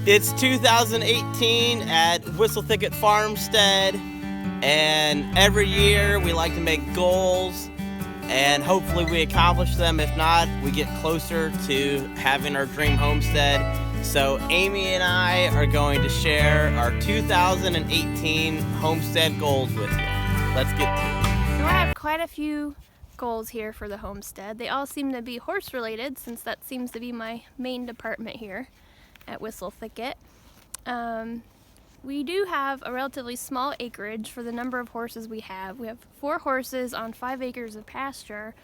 It's 2018 at Whistle Thicket Farmstead, and every year we like to make goals, and hopefully we accomplish them. If not, we get closer to having our dream homestead. So Amy and I are going to share our 2018 homestead goals with you. Let's get to it. So I have quite a few goals here for the homestead. They all seem to be horse related, since that seems to be my main department here at Whistle Thicket. We do have a relatively small acreage for the number of horses we have. We have 4 horses on 5 acres of pasture,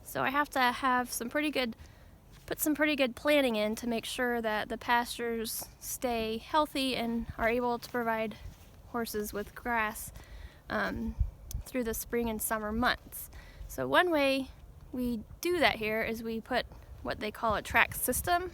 so I have to have put some pretty good planning in to make sure that the pastures stay healthy and are able to provide horses with grass through the spring and summer months. So one way we do that here is we put what they call a track system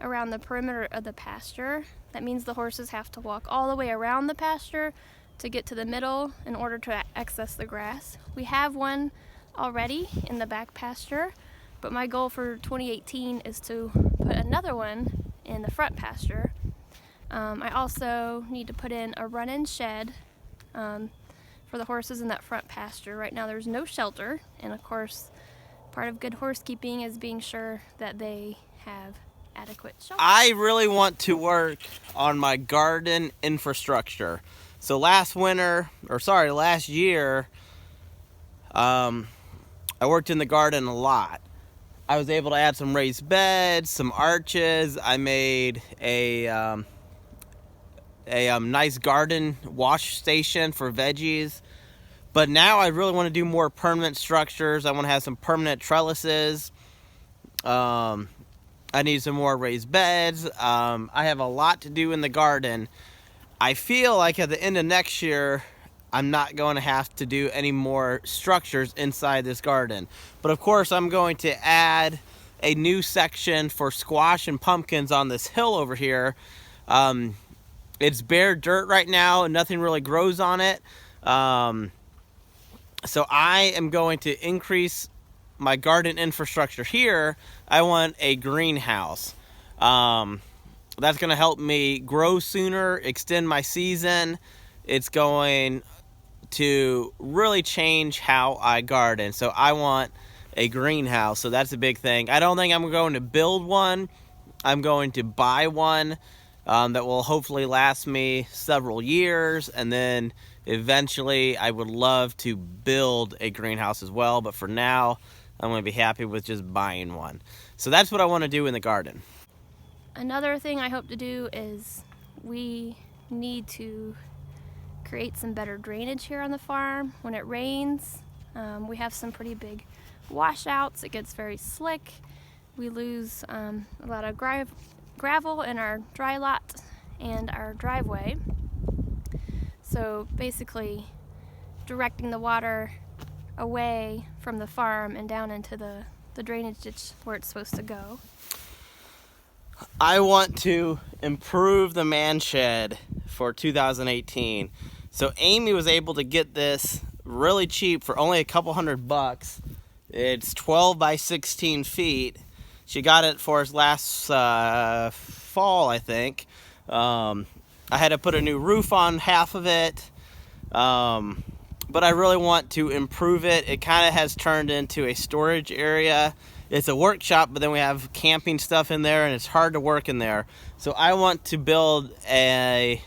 around the perimeter of the pasture. That means the horses have to walk all the way around the pasture to get to the middle in order to access the grass. We have one already in the back pasture, but my goal for 2018 is to put another one in the front pasture. I also need to put in a run-in shed for the horses in that front pasture. Right now there's no shelter, and of course part of good horsekeeping is being sure that they have adequate shelter. I really want to work on my garden infrastructure. So last year, I worked in the garden a lot. I was able to add some raised beds, some arches. I made a nice garden wash station for veggies. But now I really want to do more permanent structures. I want to have some permanent trellises. I need some more raised beds. I have a lot to do in the garden. I feel like at the end of next year, I'm not going to have to do any more structures inside this garden. But of course, I'm going to add a new section for squash and pumpkins on this hill over here. It's bare dirt right now and nothing really grows on it. So I am going to increase my garden infrastructure here. I want a greenhouse. That's going to help me grow sooner, extend my season. It's going to really change how I garden. So I want a greenhouse. So that's a big thing. I don't think I'm going to build one. I'm going to buy one that will hopefully last me several years. And then eventually I would love to build a greenhouse as well. But for now, I'm going to be happy with just buying one. So that's what I want to do in the garden. Another thing I hope to do is we need to create some better drainage here on the farm. When it rains, we have some pretty big washouts. It gets very slick. We lose a lot of gravel in our dry lot and our driveway. So basically directing the water away from the farm and down into the drainage ditch where it's supposed to go. I want to improve the man shed for 2018. So Amy was able to get this really cheap for only a couple $100. It's 12 by 16 feet. She got it for us last fall, I think. I had to put a new roof on half of it. But I really want to improve it. It kind of has turned into a storage area. It's a workshop, but then we have camping stuff in there, and it's hard to work in there. So I want to build a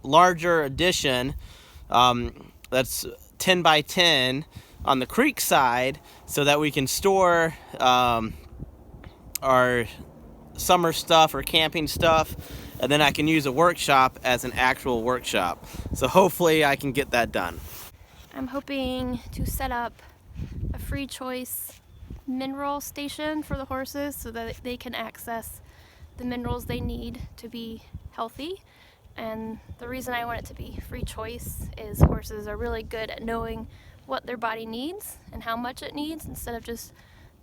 larger addition that's 10 by 10 on the creek side so that we can store our summer stuff or camping stuff, and then I can use a workshop as an actual workshop. So hopefully I can get that done. I'm hoping to set up a free choice mineral station for the horses so that they can access the minerals they need to be healthy. And the reason I want it to be free choice is horses are really good at knowing what their body needs and how much it needs. Instead of just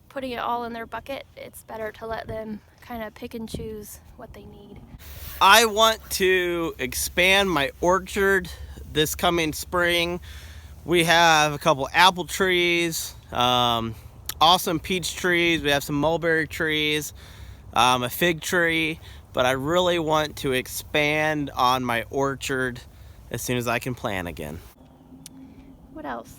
putting it all in their bucket, it's better to let them kind of pick and choose what they need. I want to expand my orchard this coming spring. We have a couple apple trees, awesome peach trees. We have some mulberry trees, a fig tree. but I really want to expand on my orchard as soon as I can plant again. What else?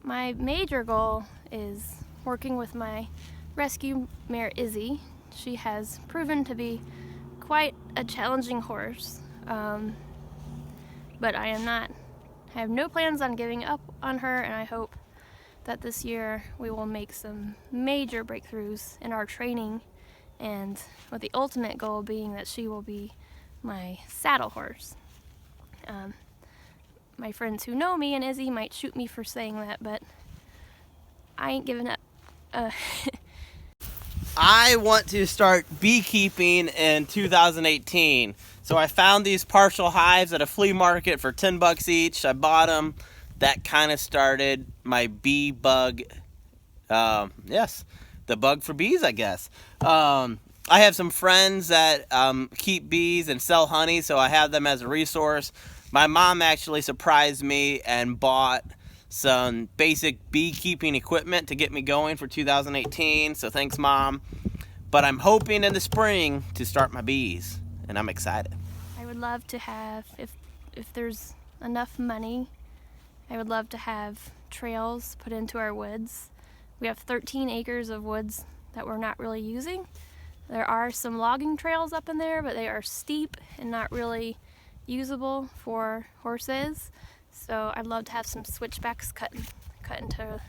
My major goal is working with my rescue mare Izzy. She has proven to be quite a challenging horse, but I have no plans on giving up on her, and I hope that this year we will make some major breakthroughs in our training, and with the ultimate goal being that she will be my saddle horse. My friends who know me and Izzy might shoot me for saying that, but I ain't giving up. I want to start beekeeping in 2018. So I found these partial hives at a flea market for $10 each. I bought them. That kind of started my bee bug. The bug for bees, I guess. I have some friends that keep bees and sell honey, so I have them as a resource. My mom actually surprised me and bought some basic beekeeping equipment to get me going for 2018, so thanks, Mom. But I'm hoping in the spring to start my bees, and I'm excited. I would love to have, if there's enough money, I would love to have trails put into our woods. We have 13 acres of woods that we're not really using. There are some logging trails up in there, but they are steep and not really usable for horses. So I'd love to have some switchbacks cut into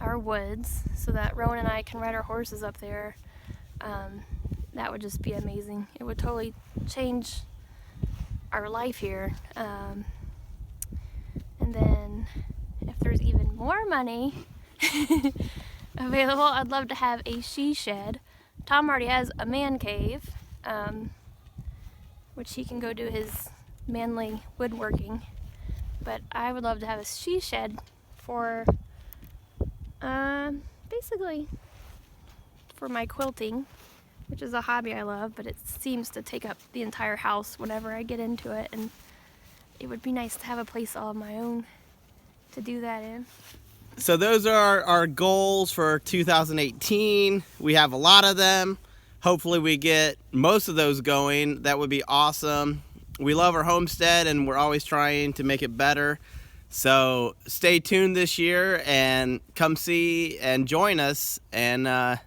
our woods so that Rowan and I can ride our horses up there. That would just be amazing. It would totally change our life here. And then if there's even more money available, I'd love to have a she shed. Tom already has a man cave, which he can go do his manly woodworking. But I would love to have a she shed for basically for my quilting, which is a hobby I love, but it seems to take up the entire house whenever I get into it, and it would be nice to have a place all of my own to do that in. So those are our goals for 2018. We have a lot of them. Hopefully we get most of those going. That would be awesome. We love our homestead, and we're always trying to make it better. So stay tuned this year and come see and join us, and I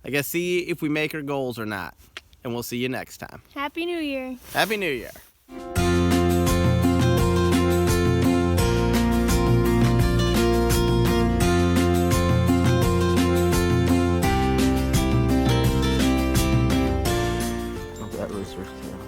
guess see if we make our goals or not. And we'll see you next time. Happy New Year. Happy New Year. That rooster's tail.